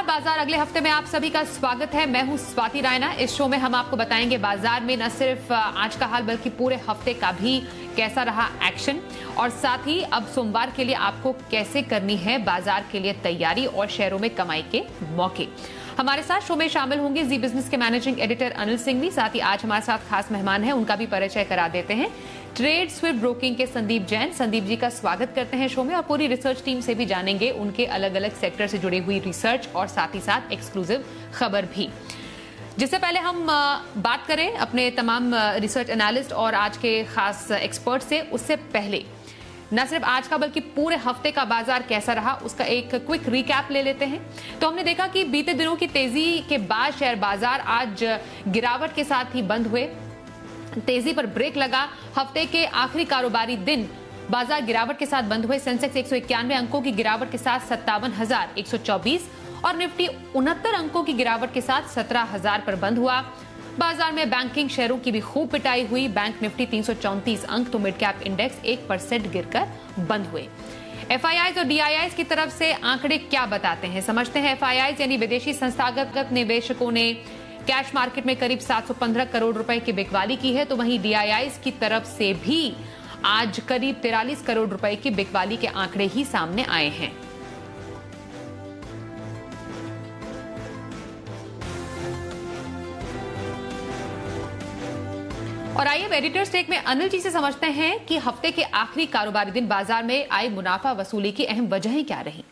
नमस्कार बाजार अगले हफ्ते में आप सभी का स्वागत है। मैं हूं स्वाति रायना। इस शो में हम आपको बताएंगे बाजार में न सिर्फ आज का हाल बल्कि पूरे हफ्ते का भी कैसा रहा एक्शन, और साथ ही अब सोमवार के लिए आपको कैसे करनी है बाजार के लिए तैयारी और शेयरों में कमाई के मौके। हमारे साथ शो में शामिल होंगे जी बिजनेस के मैनेजिंग एडिटर अनिल सिंह भी। साथ ही आज हमारे साथ खास मेहमान हैं, उनका भी परिचय करा देते हैं। ट्रेड स्विफ्ट ब्रोकिंग के संदीप जैन, संदीप जी का स्वागत करते हैं शो में, और पूरी रिसर्च टीम से भी जानेंगे उनके अलग अलग सेक्टर से जुड़ी हुई रिसर्च और साथ ही साथ एक्सक्लूसिव खबर भी। जिससे पहले हम बात करें अपने तमाम रिसर्च एनालिस्ट और आज के खास एक्सपर्ट से, उससे पहले न सिर्फ आज का बल्कि पूरे हफ्ते का बाजार कैसा रहा उसका एक क्विक रिकैप ले लेते हैं। तो हमने देखा कि बीते दिनों की तेजी के बाद शेयर बाजार आज गिरावट के साथ ही बंद हुए। तेजी पर ब्रेक लगा। हफ्ते के आखिरी कारोबारी दिन बाजार गिरावट के साथ बंद हुए। सेंसेक्स 191 अंकों की गिरावट के साथ 57,124 और निफ्टी 69 अंकों की गिरावट के साथ 17,000 पर बंद हुआ। बाजार में बैंकिंग शेयरों की भी खूब पिटाई हुई। बैंक निफ्टी 334 अंक तो मिड कैप इंडेक्स 1% गिरकर बंद हुए। एफआईआईज और डीआईआईज की तरफ से आंकड़े क्या बताते हैं, समझते हैं। एफआईआईज यानी विदेशी संस्थागत निवेशकों ने कैश मार्केट में करीब 715 करोड़ रुपए की बिकवाली की है, तो वहीं डीआईआईज की तरफ से भी आज करीब 43 करोड़ रुपए की बिकवाली के आंकड़े ही सामने आए हैं। और आइए एडिटर्स टेक में अनिल जी से समझते हैं कि हफ्ते के आखिरी कारोबारी दिन बाजार में आई मुनाफा वसूली की अहम वजहें क्या रही।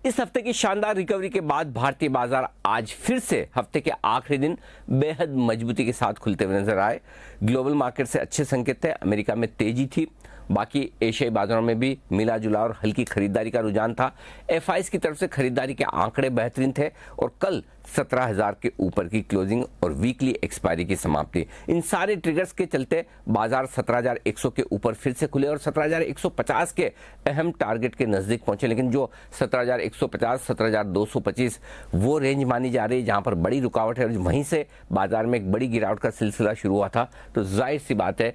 इस हफ्ते की शानदार रिकवरी के बाद भारतीय बाजार आज फिर से हफ्ते के आखिरी दिन बेहद मजबूती के साथ खुलते हुए नजर आए। ग्लोबल मार्केट से अच्छे संकेत थे। अमेरिका में तेजी थी, बाकी एशियाई बाजारों में भी मिला जुला और हल्की खरीदारी का रुझान था। एफआईआईज की तरफ से खरीदारी के आंकड़े बेहतरीन थे और कल 17,000 के ऊपर की क्लोजिंग और वीकली एक्सपायरी की समाप्ति, इन सारे ट्रिगर्स के चलते बाजार 17,100 के ऊपर फिर से खुले और 17,150 के अहम टारगेट के नजदीक पहुंचे। लेकिन जो 17,150, 17,225 वो रेंज मानी जा रही है जहां पर बड़ी रुकावट है और वहीं से बाजार में एक बड़ी गिरावट का सिलसिला शुरू हुआ था। तो जाहिर सी बात है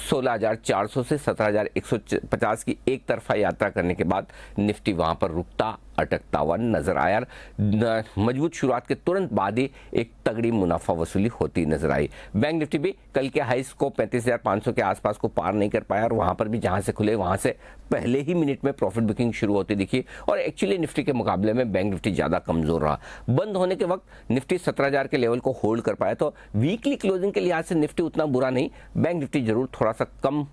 16,400 से 17,150 की एक तरफा यात्रा करने के बाद निफ्टी वहां पर रुकता अटकता हुआ नजर आया। मजबूत शुरुआत के तुरंत बाद ही एक तगड़ी मुनाफा वसूली होती नजर आई। बैंक निफ्टी भी कल के हाईस को 35,500 के आसपास को पार नहीं कर पाया और वहां पर भी जहां से खुले वहां से पहले ही मिनट में प्रॉफिट बुकिंग शुरू होती दिखी और एक्चुअली निफ्टी के मुकाबले में बैंक निफ्टी ज्यादा कमजोर रहा। बंद होने के वक्त निफ्टी 17,000 के लेवल को होल्ड कर पाया, तो वीकली क्लोजिंग के लिहाज से निफ्टी उतना बुरा नहीं, बैंक निफ्टी जरूर थोड़ा सा कम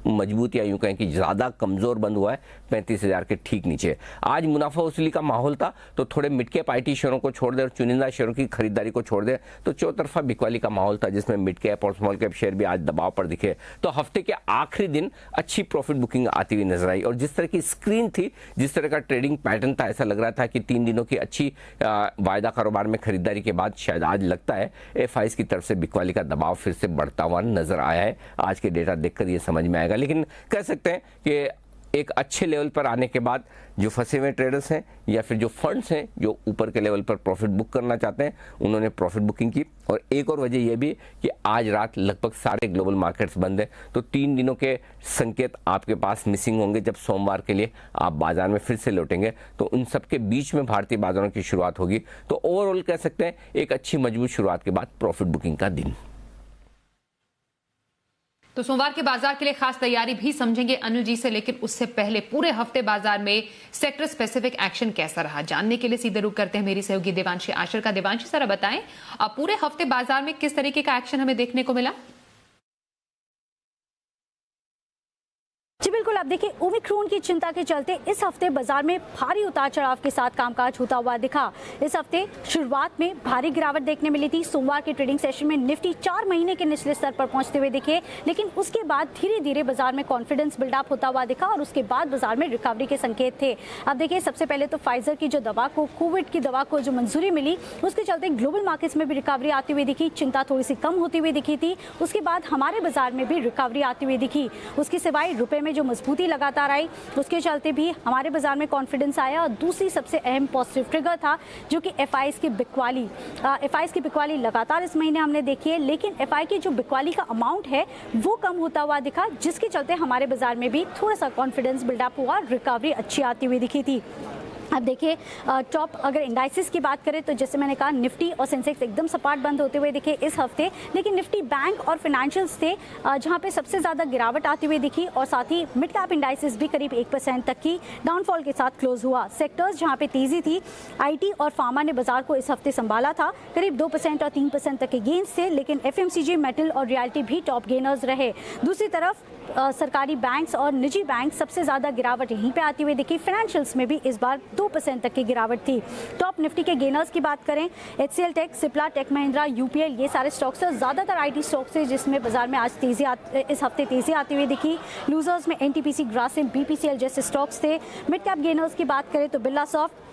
मजबूत या यूं कहें कि ज्यादा कमजोर बंद हुआ है 35,000 के ठीक नीचे। आज मुनाफा वसूली का माहौल था, तो थोड़े मिड कैप आईटी शेयरों को छोड़ दे और चुनिंदा शेयरों की खरीदारी को छोड़ दे तो चौतरफा बिकवाली का माहौल था, जिसमें मिड कैप और स्मॉल कैप शेयर भी आज दबाव पर दिखे। तो हफ्ते के आखिरी दिन अच्छी प्रॉफिट बुकिंग आती हुई नजर आई और जिस तरह की स्क्रीन थी, जिस तरह का ट्रेडिंग पैटर्न था, ऐसा लग रहा था कि 3 दिनों की अच्छी वायदा कारोबार में खरीदारी के बाद शायद आज लगता है एफआईआईज की तरफ से बिकवाली का दबाव फिर से बढ़ता हुआ नजर आया है। आज के डेटा देखकर ये समझ में आएगा। लेकिन कह सकते हैं कि एक अच्छे लेवल पर आने के बाद जो फंसे हुए ट्रेडर्स हैं या फिर जो फंड्स हैं जो ऊपर के लेवल पर प्रॉफिट बुक करना चाहते हैं, उन्होंने प्रॉफिट बुकिंग की। और एक और वजह यह भी कि आज रात लगभग सारे ग्लोबल मार्केट्स बंद हैं, तो 3 दिनों के संकेत आपके पास मिसिंग होंगे। जब सोमवार के लिए आप बाजार में फिर से लौटेंगे तो उन सब के बीच में भारतीय बाजारों की शुरुआत होगी। तो ओवरऑल कह सकते हैं एक अच्छी मजबूत शुरुआत के बाद प्रॉफिट बुकिंग का दिन। तो सोमवार के बाजार के लिए खास तैयारी भी समझेंगे अनिल जी से, लेकिन उससे पहले पूरे हफ्ते बाजार में सेक्टर स्पेसिफिक एक्शन कैसा रहा जानने के लिए सीधे रुख करते हैं मेरी सहयोगी देवांशी आशर का। देवांशी जरा बताएं, अब पूरे हफ्ते बाजार में किस तरीके का एक्शन हमें देखने को मिला? जी बिल्कुल, आप देखिए ओमिक्रॉन की चिंता के चलते इस हफ्ते बाजार में भारी उतार चढ़ाव के साथ कामकाज होता हुआ दिखा। इस हफ्ते शुरुआत में भारी गिरावट देखने मिली थी। सोमवार के ट्रेडिंग सेशन में निफ्टी 4 महीने के निचले स्तर पर पहुंचते हुए दिखे, लेकिन उसके बाद धीरे धीरे बाजार में कॉन्फिडेंस बिल्डअप होता हुआ दिखा और उसके बाद बाजार में रिकवरी के संकेत थे। अब देखिए सबसे पहले तो फाइजर की जो दवा को, कोविड की दवा को जो मंजूरी मिली, उसके चलते ग्लोबल मार्केट्स में भी रिकवरी आती हुई दिखी। चिंता थोड़ी सी कम होती हुई दिखी थी। उसके बाद हमारे बाजार में भी रिकवरी आती हुई दिखी। उसके सिवाय रुपए में जो मजबूती मजबूती लगातार आई, उसके चलते भी हमारे बाजार में कॉन्फिडेंस आया। और दूसरी सबसे अहम पॉजिटिव ट्रिगर था जो कि एफआईज की बिकवाली लगातार इस महीने हमने देखी है, लेकिन एफआई की जो बिकवाली का अमाउंट है वो कम होता हुआ दिखा, जिसके चलते हमारे बाजार में भी थोड़ा सा कॉन्फिडेंस बिल्डअप हुआ, रिकवरी अच्छी आती हुई दिखी थी। अब देखिए टॉप अगर इंडाइसिस की बात करें तो जैसे मैंने कहा निफ्टी और सेंसेक्स एकदम सपाट बंद होते हुए दिखे इस हफ्ते, लेकिन निफ्टी बैंक और फाइनेंशियल्स थे जहां पे सबसे ज़्यादा गिरावट आती हुई दिखी, और साथ ही मिड कैप इंडाइसिस भी करीब 1% तक की डाउनफॉल के साथ क्लोज हुआ। सेक्टर्स जहां पे तेज़ी थी, आईटी और फार्मा ने बाजार को इस हफ्ते संभाला था, करीब 2% और 3% तक के गेन्स थे, लेकिन एफएमसीजी, मेटल और रियल्टी भी टॉप गेनर्स रहे। दूसरी तरफ सरकारी बैंक्स और निजी बैंक सबसे ज़्यादा गिरावट यहीं पे आती हुई दिखी। फाइनेंशियल्स में भी इस बार 2% तक की गिरावट थी। टॉप निफ्टी के गेनर्स की बात करें, HCL Tech, Cipla, Tech Mahindra, UPL, ये सारे स्टॉक्स हैं। ज़्यादातर आईटी स्टॉक्स है जिसमें बाजार में आज इस हफ्ते तेज़ी आती हुई दिखी। लूजर्स में एनटीपीसी, ग्रासिम, बीपीसीएल जैसे स्टॉक्स थे। मिड कैप गेनर्स की बात करें तो Birla soft,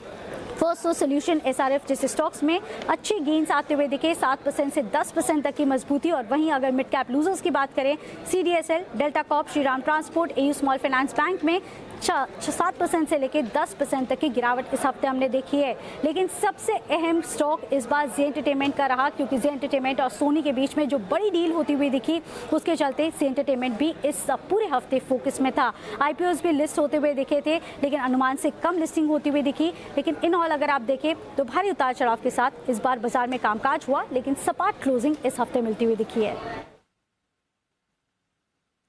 first solution, SRF जैसे स्टॉक्स में अच्छे गेन्स आते हुए दिखे, 7% से 10% तक की मजबूती। और वहीं अगर मिड कैप लूजर्स की बात करें, CDSL, delta Corp, Shriram transport, AU small finance bank में 7% से लेकर 10% तक की गिरावट इस हफ्ते हमने देखी है। लेकिन सबसे अहम स्टॉक इस बार जी एंटरटेनमेंट का रहा, क्योंकि जी एंटरटेनमेंट और सोनी के बीच में जो बड़ी डील होती हुई दिखी, उसके चलते जी एंटरटेनमेंट भी इस पूरे हफ्ते फोकस में था। आईपीओस भी लिस्ट होते हुए दिखे थे, लेकिन अनुमान से कम लिस्टिंग होती हुई दिखी। लेकिन इन ऑल अगर आप देखें तो भारी उतार चढ़ाव के साथ इस बार बाजार में कामकाज हुआ, लेकिन सपाट क्लोजिंग इस हफ्ते मिलती हुई दिखी है।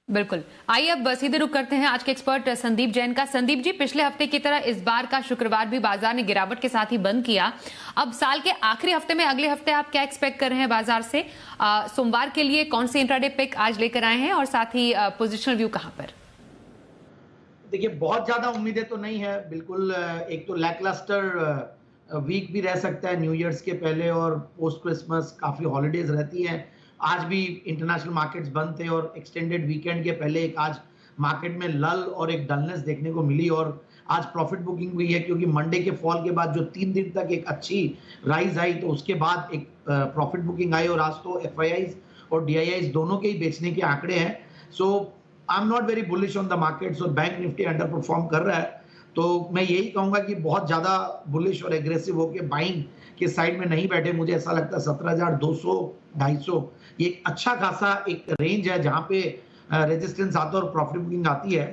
बिल्कुल, आइए अब सीधे रुक करते हैं आज के एक्सपर्ट संदीप जैन का। संदीप जी, पिछले हफ्ते की तरह इस बार का शुक्रवार भी बाजार ने गिरावट के साथ ही बंद किया। अब साल के आखिरी हफ्ते में अगले हफ्ते आप क्या एक्सपेक्ट कर रहे हैं बाजार से? सोमवार के लिए कौन सी इंट्राडे पिक आज लेकर आए हैं और साथ ही पोजिशनल व्यू कहां पर? देखिए, बहुत ज्यादा उम्मीदें तो नहीं है बिल्कुल। एक तो लैकलस्टर वीक भी रह सकता है न्यू ईयर्स के पहले, और पोस्ट क्रिसमस काफी हॉलीडेज रहती हैं। आज भी इंटरनेशनल मार्केट्स बंद थे और एक्सटेंडेड वीकेंड के पहले एक आज मार्केट में लल और एक डलनेस देखने को मिली, और आज प्रॉफिट बुकिंग हुई है, क्योंकि मंडे के फॉल के बाद जो 3 दिन तक एक अच्छी राइज आई, तो उसके बाद एक प्रॉफिट बुकिंग आई, और आज तो एफआईआईज और डीआईआईज दोनों के ही बेचने के आंकड़े हैं। So I am not very bullish on the markets, और बैंक निफ्टी अंडर परफॉर्म कर रहा है। तो मैं यही कहूंगा कि बहुत ज्यादा बुलिश और एग्रेसिव होकर बाइंग के साइड में नहीं बैठे। मुझे ऐसा लगता है 17,200 250 ये अच्छा खासा एक रेंज है जहां पे रेजिस्टेंस आता है और प्रॉफिट बुकिंग आती है।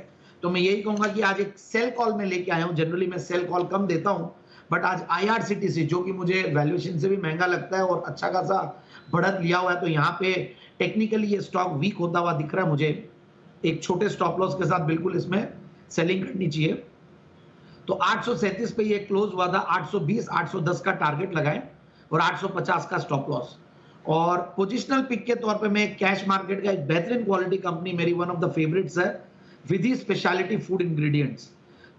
तो मैं यही कहूंगा कि आज एक सेल कॉल में लेके आया हूं। जनरली मैं सेल कॉल कम देता हूं, बट आज आईआरसीटीसी जो कि मुझे वैल्यूएशन से भी महंगा लगता है और अच्छा खासा बढ़त लिया हुआ है, तो यहाँ पे टेक्निकली ये स्टॉक वीक होता हुआ दिख रहा है मुझे। एक छोटे स्टॉप लॉस के साथ बिल्कुल इसमें सेलिंग करनी चाहिए। तो 837 पे ये क्लोज हुआ था, 820 810 का टारगेट लगाएं और 850 का स्टॉप लॉस। और पोजिशनल पिक के तौर पे मैं कैश मार्केट का एक बेहतरीन क्वालिटी कंपनी, मेरी वन ऑफ द फेवरेट्स है, विधि स्पेशलिटी फूड इंग्रेडिएंट्स,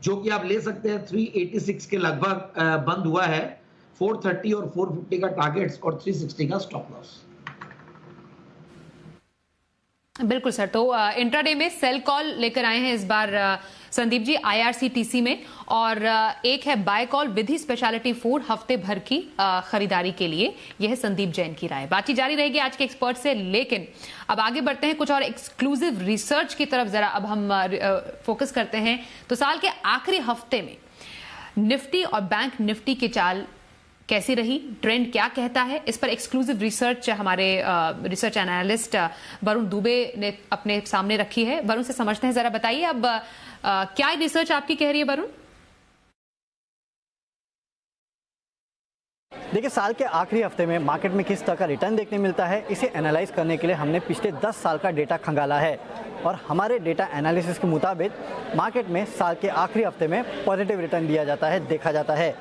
जो कि आप ले सकते हैं 386 के लगभग बंद हुआ है, 430 और 450 का टारगेट्स और 360 का स्टॉप लॉस। बिल्कुल सर, तो इंट्राडे में सेल कॉल लेकर आए हैं इस बार संदीप जी आईआरसीटीसी में, और एक है बाय कॉल विधि स्पेशलिटी फूड हफ्ते भर की खरीदारी के लिए। यह है संदीप जैन की राय। बातचीत जारी रहेगी आज के एक्सपर्ट से, लेकिन अब आगे बढ़ते हैं कुछ और एक्सक्लूसिव रिसर्च की तरफ। जरा अब हम फोकस करते हैं। तो साल के आखिरी हफ्ते में निफ्टी और बैंक निफ्टी की चाल कैसी रही, ट्रेंड क्या कहता है, इस पर एक्सक्लूसिव रिसर्च हमारे रिसर्च एनालिस्ट वरुण दुबे ने अपने सामने रखी है। वरुण से समझते हैं, जरा बताइए अब क्या रिसर्च आपकी कह रही है वरुण? देखिए, साल के आखिरी हफ्ते में मार्केट में किस तरह का रिटर्न देखने मिलता है, इसे एनालाइज करने के लिए हमने पिछले 10 साल का डेटा खंगाला है। और हमारे डेटा एनालिसिस के मुताबिक मार्केट में साल के आखिरी हफ्ते में पॉजिटिव रिटर्न दिया जाता है, देखा जाता है।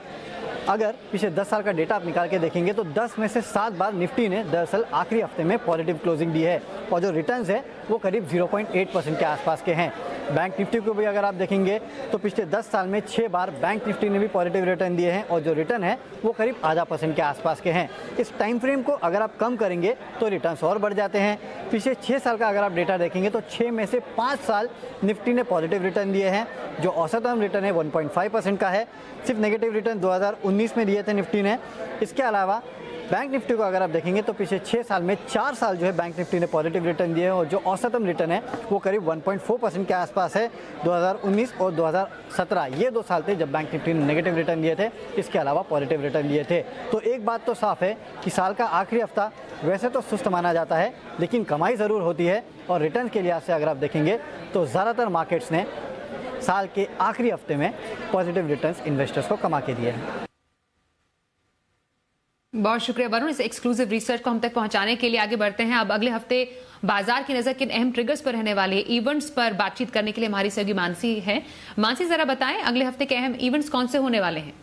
अगर पिछले 10 साल का डेटा आप निकाल के देखेंगे तो 10 में से 7 बार निफ्टी ने दरअसल आखिरी हफ्ते में पॉजिटिव क्लोजिंग दी है, और जो रिटर्न्स है वो करीब 0.8% के आसपास के हैं। बैंक निफ्टी को भी अगर आप देखेंगे तो पिछले 10 साल में 6 बार बैंक निफ्टी ने भी पॉजिटिव रिटर्न दिए हैं, और जो रिटर्न है वो करीब 0.5% के आसपास के हैं। इस टाइम फ्रेम को अगर आप कम करेंगे तो रिटर्न्स और बढ़ जाते हैं। पिछले 6 साल का अगर आप डेटा देखेंगे तो 6 में से 5 साल निफ्टी ने पॉजिटिव रिटर्न दिए हैं, जो औसतन रिटर्न है 1.5% का है। सिर्फ नेगेटिव रिटर्न 2019 में दिए थे निफ्टी ने। इसके अलावा बैंक निफ्टी को अगर आप देखेंगे तो पिछले 6 साल में 4 साल जो है बैंक निफ्टी ने पॉजिटिव रिटर्न दिए हैं और जो औसतम रिटर्न है वो करीब 1.4% के आसपास है। 2019 और 2017 ये 2 साल थे जब बैंक निफ्टी ने नेगेटिव रिटर्न दिए थे, इसके अलावा पॉजिटिव रिटर्न दिए थे। तो एक बात तो साफ है कि साल का आखिरी हफ्ता वैसे तो सुस्त माना जाता है, लेकिन कमाई ज़रूर होती है और रिटर्न के लिहाज से अगर आप देखेंगे तो ज़्यादातर मार्केट्स ने साल के आखिरी हफ्ते में पॉजिटिव रिटर्न्स इन्वेस्टर्स को कमा के दिए हैं। बहुत शुक्रिया वरुण, इस एक्सक्लूसिव रिसर्च को हम तक पहुंचाने के लिए। आगे बढ़ते हैं। अब अगले हफ्ते बाजार की नजर किन अहम ट्रिगर्स पर रहने वाले इवेंट्स पर बातचीत करने के लिए हमारी सहयोगी मानसी है। मानसी, जरा बताएं अगले हफ्ते के अहम इवेंट्स कौन से होने वाले हैं?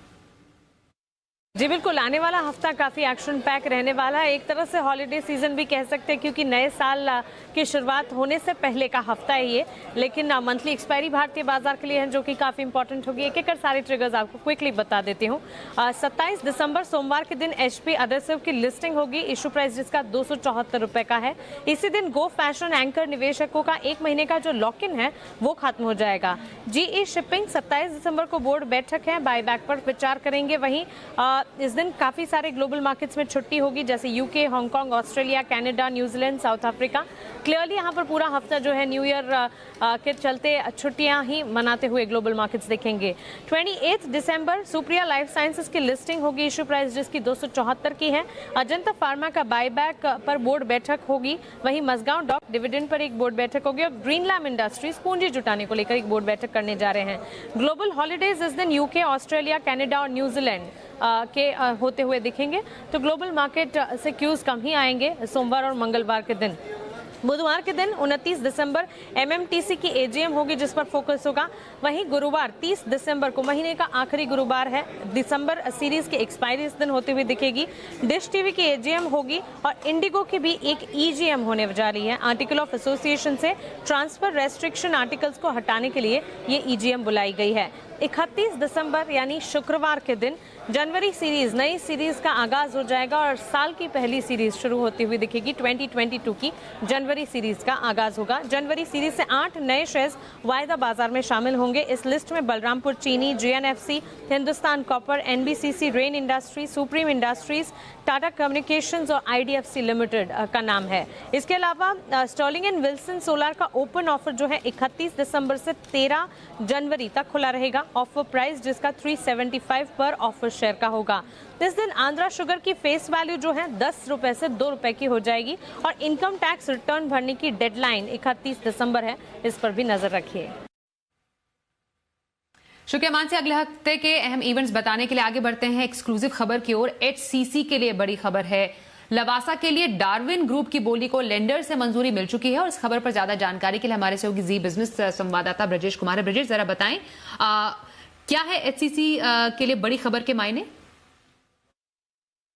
जी बिल्कुल, आने वाला हफ्ता काफ़ी एक्शन पैक रहने वाला है। एक तरह से हॉलीडे सीजन भी कह सकते हैं क्योंकि नए साल की शुरुआत होने से पहले का हफ्ता है ये, लेकिन मंथली एक्सपायरी भारतीय बाजार के लिए है जो कि काफ़ी इंपॉर्टेंट होगी। एक एक कर सारे ट्रिगर्स आपको क्विकली बता देती हूँ। 27 दिसंबर सोमवार के दिन HP अदरसिव की लिस्टिंग होगी, इशू प्राइस जिसका 274 रुपये का है। इसी दिन गो फैशन एंकर निवेशकों का 1 महीने का जो लॉक इन है वो खत्म हो जाएगा। GE शिपिंग 27 दिसंबर को बोर्ड बैठक है, बायबैक पर विचार करेंगे। वहीं इस दिन काफ़ी सारे ग्लोबल मार्केट्स में छुट्टी होगी जैसे UK, Hong Kong, Australia, Canada, New Zealand, south Africa. Clearly यहाँ पर पूरा हफ्ता जो है न्यू ईयर के चलते छुट्टियाँ ही मनाते हुए ग्लोबल मार्केट्स देखेंगे। 28 दिसंबर सुप्रिया लाइफ साइंसेज की लिस्टिंग होगी, इशू प्राइस जिसकी 274 की है। अजंता फार्मा का बायबैक पर बोर्ड बैठक होगी। वहीं मजगांव डॉक डिविडेंड पर एक बोर्ड बैठक होगी और ग्रीनलैंड इंडस्ट्रीज पूंजी जुटाने को लेकर एक बोर्ड बैठक करने जा रहे हैं। ग्लोबल हॉलीडेज इस दिन UK, ऑस्ट्रेलिया, कनाडा और न्यूजीलैंड के होते हुए दिखेंगे। तो ग्लोबल मार्केट से क्यूज कम ही आएंगे सोमवार और मंगलवार के दिन। बुधवार के दिन 29 दिसंबर MMTC की AGM होगी जिस पर फोकस होगा। वहीं गुरुवार 30 दिसंबर को, महीने का आखिरी गुरुवार है, दिसंबर सीरीज की एक्सपायरी इस दिन होते हुए दिखेगी। डिश TV की AGM होगी और इंडिगो की भी एक EGM होने जा रही है। आर्टिकल ऑफ एसोसिएशन से ट्रांसफर रेस्ट्रिक्शन आर्टिकल्स को हटाने के लिए ये EGM बुलाई गई है। 31 दिसंबर यानी शुक्रवार के दिन जनवरी सीरीज, नई सीरीज का आगाज हो जाएगा और साल की पहली सीरीज शुरू होती हुई दिखेगी। 2022 की जनवरी सीरीज का आगाज होगा। जनवरी सीरीज से 8 नए शेयर्स वायदा बाजार में शामिल होंगे। इस लिस्ट में बलरामपुर चीनी, GNFC, Hindustan copper, NBCC, rain industries, supreme industries, Tata communications और IDFC लिमिटेड का नाम है। इसके अलावा स्टर्लिंग एंड विल्सन सोलर का ओपन ऑफर जो है 31 दिसंबर से 13 जनवरी तक खुला रहेगा। ऑफर प्राइस जिसका 375 पर ऑफर शेयर का होगा। इस दिन आंध्रा शुगर की फेस वैल्यू जो है 10 रुपए से 2 रुपए की हो जाएगी और इनकम टैक्स रिटर्न भरने की डेडलाइन 31 दिसंबर है, इस पर भी नजर रखिए। शुक्रिया मान से। अगले हफ्ते के अहम इवेंट्स बताने के लिए आगे बढ़ते हैं एक्सक्लूसिव खबर की ओर। HCC के लिए बड़ी खबर है। लवासा के लिए डार्विन ग्रुप की बोली को लेंडर से मंजूरी मिल चुकी है और इस खबर पर ज्यादा जानकारी के लिए हमारे सहयोगी जी बिजनेस संवाददाता ब्रजेश कुमार है। ब्रजेश, जरा बताएं क्या है HCC के लिए बड़ी खबर के मायने?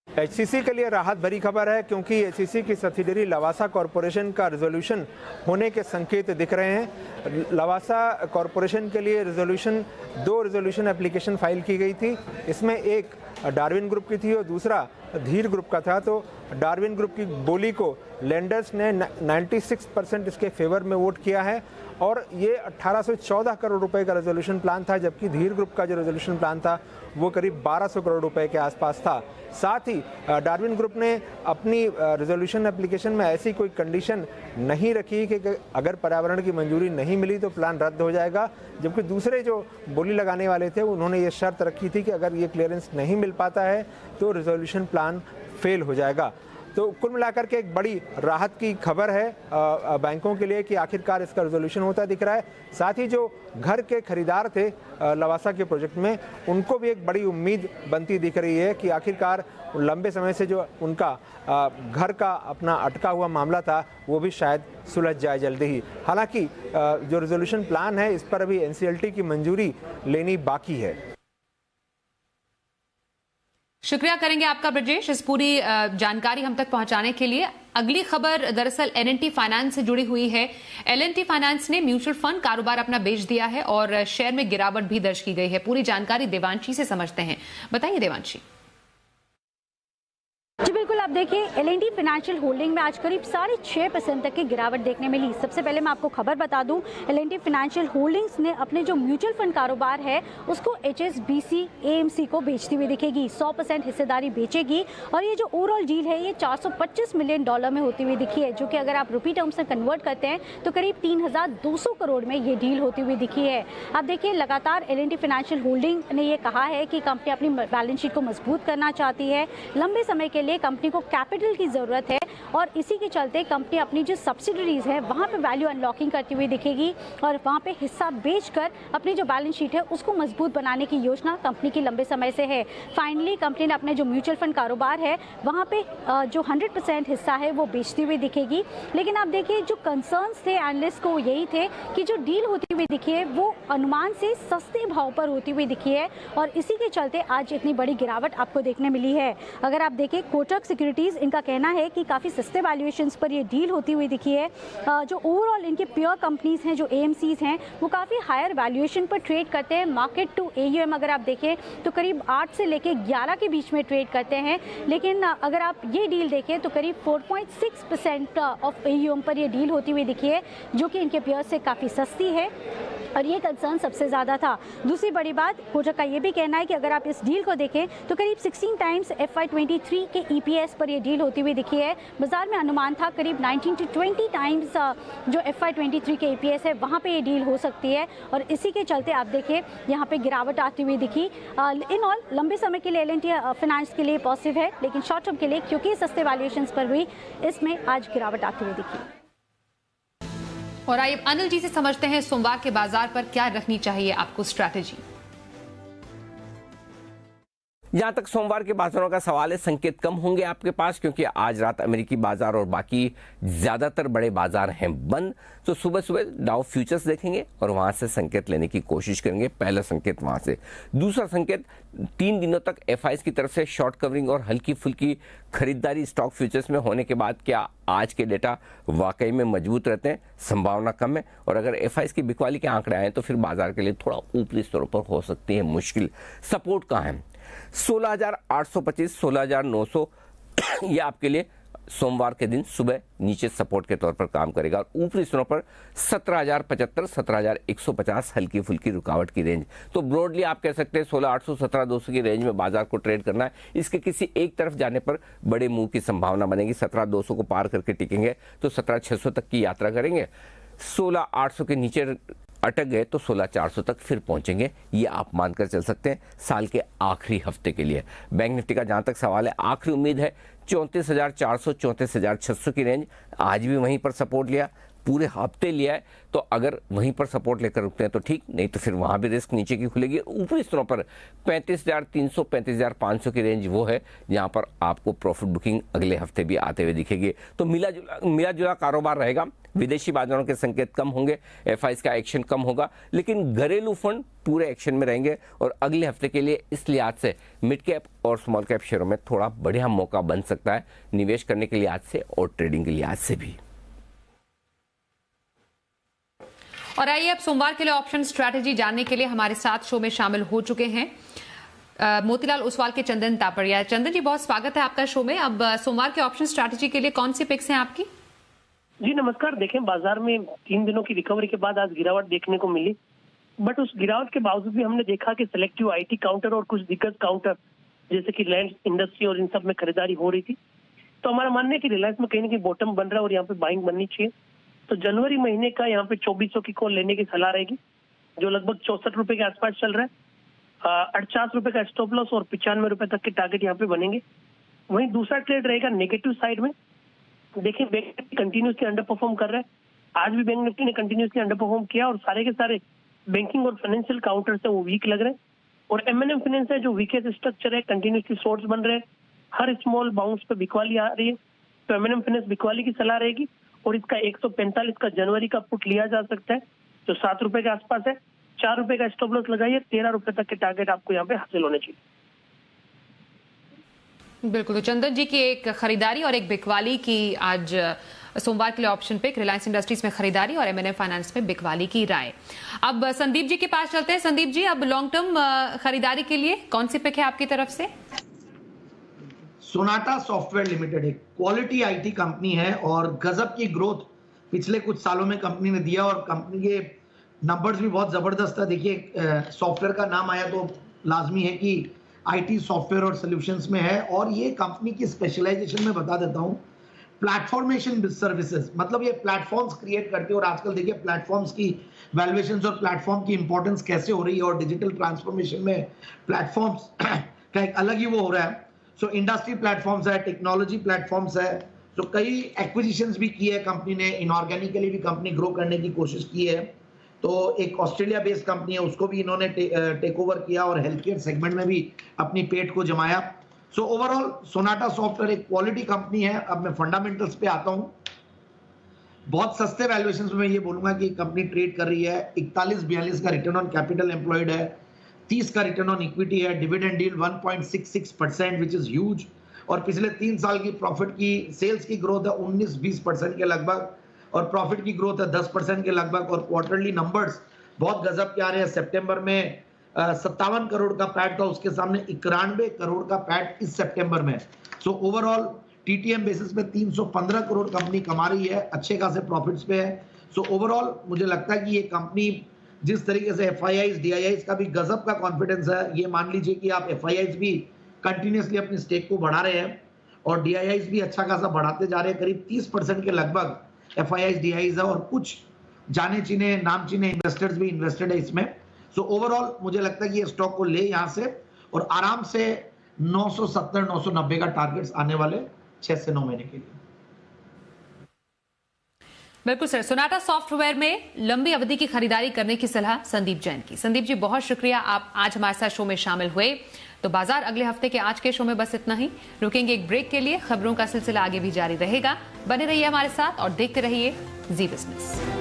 HCC के लिए राहत भरी खबर है क्योंकि HCC की सब्सिडरी लवासा कॉरपोरेशन का रिजोल्यूशन होने के संकेत दिख रहे हैं। लवासा कॉरपोरेशन के लिए दो रिजोल्यूशन एप्लीकेशन फाइल की गई थी। इसमें एक डार्विन ग्रुप की थी और दूसरा धीर ग्रुप का था। तो डार्विन ग्रुप की बोली को लेंडर्स ने 96% इसके फेवर में वोट किया है और ये 1814 करोड़ रुपए का रेजोल्यूशन प्लान था, जबकि धीर ग्रुप का जो रेजोल्यूशन प्लान था वो करीब 1200 करोड़ रुपए के आसपास था। साथ ही डार्विन ग्रुप ने अपनी रेजोल्यूशन एप्लीकेशन में ऐसी कोई कंडीशन नहीं रखी कि अगर पर्यावरण की मंजूरी नहीं मिली तो प्लान रद्द हो जाएगा, जबकि दूसरे जो बोली लगाने वाले थे उन्होंने ये शर्त रखी थी कि अगर ये क्लियरेंस नहीं मिल पाता है तो रेजोल्यूशन प्लान फेल हो जाएगा। तो कुल मिलाकर के एक बड़ी राहत की खबर है बैंकों के लिए कि आखिरकार इसका रेजोल्यूशन होता दिख रहा है। साथ ही जो घर के खरीदार थे लवासा के प्रोजेक्ट में, उनको भी एक बड़ी उम्मीद बनती दिख रही है कि आखिरकार लंबे समय से जो उनका घर का अपना अटका हुआ मामला था वो भी शायद सुलझ जाए जल्दी ही। हालांकि जो रेजोल्यूशन प्लान है इस पर अभी NCLT की मंजूरी लेनी बाकी है। शुक्रिया करेंगे आपका ब्रजेश इस पूरी जानकारी हम तक पहुंचाने के लिए। अगली खबर दरअसल L&T फाइनेंस से जुड़ी हुई है। L&T फाइनेंस ने म्यूचुअल फंड कारोबार अपना बेच दिया है और शेयर में गिरावट भी दर्ज की गई है। पूरी जानकारी देवांशी से समझते हैं। बताइए देवांशी। जी बिल्कुल, आप अब देखिए L&T फाइनेंशियल होल्डिंग में आज करीब 6.5% तक की गिरावट देखने मिली। सबसे पहले मैं आपको खबर बता दूं, L&T फाइनेंशियल होल्डिंग्स ने अपने जो म्यूचुअल फंड कारोबार है उसको HSBC AMC को बेचती हुई दिखेगी, 100% हिस्सेदारी बेचेगी और ये जो ओवरऑल डील है ये $425 मिलियन में होती हुई दिखी है, जो कि अगर आप रुपी टर्म्स में कन्वर्ट करते हैं तो करीब 3,200 करोड़ में ये डील होती हुई दिखी है। अब देखिए लगातार L&T फाइनेंशियल होल्डिंग ने ये कहा है कि कंपनी अपनी बैलेंस शीट को मजबूत करना चाहती है, लंबे समय के लिए कंपनी को कैपिटल की जरूरत है और इसी के चलते कंपनी अपनी जो सब्सिडरीज है वहां पे वैल्यू अनलॉकिंग करती हुई दिखेगी और वहां पे हिस्सा बेचकर अपनी जो बैलेंस शीट है उसको मजबूत बनाने की योजना कंपनी की लंबे समय से है। फाइनली कंपनी ने अपने जो म्यूचुअल फंड कारोबार है वहां पे जो 100% हिस्सा है वो बेचती हुई दिखेगी। लेकिन आप देखिए जो कंसर्न्स थे एनालिस्ट को यही थे कि जो डील होती हुई दिखी है वो अनुमान से सस्ते भाव पर होती हुई दिखी है और इसी के चलते आज इतनी बड़ी गिरावट आपको देखने मिली है। अगर आप देखें कोटक सिक्योरिटीज, इनका कहना है कि काफ़ी सस्ते वैल्यूएशंस पर ये डील होती हुई दिखी है। जो ओवरऑल इनके प्योर कंपनीज हैं, जो AMCs हैं, वो काफ़ी हायर वैल्यूएशन पर ट्रेड करते हैं। मार्केट टू AUM अगर आप देखें तो करीब 8 से लेके 11 के बीच में ट्रेड करते हैं, लेकिन अगर आप ये डील देखें तो करीब 4.6% ऑफ AUM पर ये डील होती हुई दिखी है, जो कि इनके प्योर से काफ़ी सस्ती है और ये कंसर्न सबसे ज़्यादा था। दूसरी बड़ी बात, कोटक का ये भी कहना है कि अगर आप इस डील को देखें तो करीब 16 टाइम्स FY23 के EPS पर ये डील होती हुई दिखी है। बाजार में अनुमान था करीब 19 से 20 टाइम्स जो FY23 के EPS है वहाँ पे ये डील हो सकती है और इसी के चलते आप देखिए यहाँ पे गिरावट आती हुई दिखी। इन ऑल लंबे समय के लिए L&T फाइनेंस के लिए पॉजिटिव है, लेकिन शॉर्ट टर्म के लिए क्योंकि सस्ते वैल्यूएशंस पर हुई, इसमें आज गिरावट आती हुई दिखी। और आइए अनिल जी से समझते हैं सोमवार के बाजार पर क्या रखनी चाहिए आपको स्ट्रैटेजी। जहां तक सोमवार के बाजारों का सवाल है, संकेत कम होंगे आपके पास क्योंकि आज रात अमेरिकी बाजार और बाकी ज्यादातर बड़े बाजार हैं बंद। तो सुबह सुबह डाउ फ्यूचर्स देखेंगे और वहां से संकेत लेने की कोशिश करेंगे। पहला संकेत वहां से। दूसरा संकेत, 3 दिनों तक FIs की तरफ से शॉर्ट कवरिंग और हल्की फुल्की खरीदारी स्टॉक फ्यूचर्स में होने के बाद क्या आज के डेटा वाकई में मजबूत रहते हैं? संभावना कम है और अगर FIs की बिकवाली के आंकड़े आए तो फिर बाजार के लिए थोड़ा ऊपरी स्तरों पर हो सकती है मुश्किल। सपोर्ट कहाँ है? 16,825, 16,900 ये आपके लिए सोमवार के दिन सुबह नीचे सपोर्ट के तौर पर काम करेगा और ऊपरी स्तरों पर 17,075, 17,150 हल्की फुल्की रुकावट की रेंज। तो ब्रॉडली आप कह सकते हैं 16,800, 17,200 की रेंज में बाजार को ट्रेड करना है। इसके किसी एक तरफ जाने पर बड़े मूव की संभावना बनेगी। 17,200 को पार करके टिकेंगे तो 17,600 तक की यात्रा करेंगे। 16,800 के नीचे अटक गए तो 16,400 तक फिर पहुंचेंगे, ये आप मानकर चल सकते हैं साल के आखिरी हफ्ते के लिए। बैंक निफ्टी का जहां तक सवाल है, आखिरी उम्मीद है 34,400, 34,600 की रेंज। आज भी वहीं पर सपोर्ट लिया, पूरे हफ्ते लिया है, तो अगर वहीं पर सपोर्ट लेकर रुकते हैं तो ठीक, नहीं तो फिर वहां भी रिस्क नीचे की खुलेगी। ऊपरी स्तरों पर 35,300, 35,500 की रेंज वो है जहां पर आपको प्रॉफिट बुकिंग अगले हफ्ते भी आते हुए दिखेगी। तो मिला जुला कारोबार रहेगा। विदेशी बाजारों के संकेत कम होंगे, FIs का एक्शन कम होगा, लेकिन घरेलू फंड पूरे एक्शन में रहेंगे और अगले हफ्ते के लिए इस लिहाज से मिड कैप और स्मॉल कैप शेयरों में थोड़ा बढ़िया मौका बन सकता है निवेश करने के लिहाज से और ट्रेडिंग के लिहाज से भी। और आइए अब सोमवार के लिए ऑप्शन स्ट्रैटेजी जानने के लिए हमारे साथ शो में शामिल हो चुके हैं मोतीलाल ओसवाल के चंदन तापड़िया। चंदन जी, बहुत स्वागत है आपका शो में। अब सोमवार के ऑप्शन स्ट्रैटेजी के लिए कौन सी पिक्स हैं आपकी? जी नमस्कार। देखें, बाजार में 3 दिनों की रिकवरी के बाद आज गिरावट देखने को मिली, बट उस गिरावट के बावजूद भी हमने देखा कि सिलेक्टिव IT काउंटर और कुछ दिग्गज काउंटर जैसे कि लैंड इंडस्ट्री और इन सब में खरीदारी हो रही थी। तो हमारा मानना है कि रिलायंस में कहीं ना कहीं बॉटम बन रहा है और यहाँ पे बाइंग बननी चाहिए। तो जनवरी महीने का यहाँ पे 2400 की कॉल लेने की सलाह रहेगी, जो लगभग 64 रुपए के आसपास चल रहा है। 48 रुपए का स्टॉप लॉस और 95 रुपए तक के टारगेट यहाँ पे बनेंगे। वहीं दूसरा ट्रेड रहेगा नेगेटिव साइड में। देखिए, bank Nifty continuously under perform कर रहा है। आज भी बैंक निफ्टी ने कंटिन्यूसली अंडर परफॉर्म किया और सारे के सारे बैंकिंग और फाइनेंशियल काउंटर है वो वीक लग रहे हैं। और M&M फाइनेंस है जो वीकेस्ट स्ट्रक्चर है, कंटिन्यूसली शॉर्ट्स बन रहे हैं, हर स्मॉल बाउंस पे बिकवाली आ रही है। तो M&M फाइनेंस बिकवाली की सलाह रहेगी और इसका 145 का जनवरी का पुट लिया जा सकता है जो 7 रुपए के आसपास है। 4 रुपए का स्टॉप लॉस लगाइए, 13 रुपए तक के टारगेट आपको यहाँ पे हासिल होने चाहिए। बिल्कुल। तो चंदन जी की एक खरीदारी और एक बिकवाली की आज सोमवार के लिए ऑप्शन पिक, रिलायंस इंडस्ट्रीज में खरीदारी और M&M फाइनेंस में बिकवाली की राय। अब संदीप जी के पास चलते हैं। संदीप जी, अब लॉन्ग टर्म खरीदारी के लिए कौन सी पिक है आपकी तरफ से? सोनाटा सॉफ्टवेयर लिमिटेड एक क्वालिटी आईटी कंपनी है और गजब की ग्रोथ पिछले कुछ सालों में कंपनी ने दिया और कंपनी के नंबर्स भी बहुत जबरदस्त है। देखिए सॉफ्टवेयर का नाम आया तो लाजमी है कि आईटी सॉफ्टवेयर और सॉल्यूशंस में है और ये कंपनी की स्पेशलाइजेशन में बता देता हूँ, प्लेटफॉर्मेशन सर्विसेज, मतलब ये प्लेटफॉर्म्स क्रिएट करती है। और आजकल देखिए प्लेटफॉर्म्स की वैल्यूएशंस और प्लेटफॉर्म की इंपॉर्टेंस कैसे हो रही है और डिजिटल ट्रांसफॉर्मेशन में प्लेटफॉर्म्स का एक अलग ही वो हो रहा है। सो इंडस्ट्री प्लेटफॉर्म्स है, टेक्नोलॉजी प्लेटफॉर्म्स है, तो कई एक्विजिशंस भी की है कंपनी ने, इनऑर्गेनिकली भी कंपनी ग्रो करने की कोशिश की है। तो एक ऑस्ट्रेलिया बेस्ड कंपनी है, उसको भी इन्होंने टेक ओवर किया और हेल्थ केयर सेगमेंट में भी अपनी पेट को जमाया। सो ओवरऑल सोनाटा सॉफ्टवेयर एक क्वालिटी कंपनी है। अब मैं फंडामेंटल्स पे आता हूं। बहुत सस्ते वैल्यूएशंस में ये बोलूंगा कि कंपनी ट्रेड कर रही है। 41-42 का रिटर्न ऑन कैपिटल एम्प्लॉयड है, 30 का रिटर्न ऑन इक्विटी है, dividend yield 1.66% which is huge. और पिछले 3 साल की प्रॉफिट की सेल्स की ग्रोथ है 19-20% के लगभग और प्रॉफिट की ग्रोथ है 10% के लगभग। और क्वार्टरली नंबर्स बहुत गजब के आ रहे हैं। सितंबर में 57 करोड़ का पैट था, उसके सामने 91 करोड़ का पैट इस सितंबर में। सो ओवरऑल टीटीएम बेसिस पे 315 करोड़ कंपनी कमा रही है, अच्छे खासे प्रॉफिट्स पे है। सो ओवरऑल मुझे लगता है कि ये कंपनी जिस तरीके से एफआईआईज डीआईआईज का भी गजब का कॉन्फिडेंस है, ये मान लीजिए कि आप एफआईआईज भी कंटिन्यूसली अपनी स्टेक को बढ़ा रहे हैं और डीआईआईज भी अच्छा खासा बढ़ाते जा रहे हैं। करीब 30% के लगभग एफआईआईज डीआईआईज है और कुछ जाने चीने नाम चीने इन्वेस्टर्स भी इन्वेस्टेड है इसमें। सो ओवरऑल मुझे लगता है कि ये स्टॉक को ले यहाँ से और आराम से 970-990 का टारगेट्स आने वाले 6 से 9 महीने के लिए। बिल्कुल सर, सोनाटा सॉफ्टवेयर में लंबी अवधि की खरीदारी करने की सलाह संदीप जैन की। संदीप जी बहुत शुक्रिया, आप आज हमारे साथ शो में शामिल हुए। तो बाजार अगले हफ्ते के आज के शो में बस इतना ही। रुकेंगे एक ब्रेक के लिए, खबरों का सिलसिला आगे भी जारी रहेगा। बने रहिए हमारे साथ और देखते रहिए जी बिजनेस।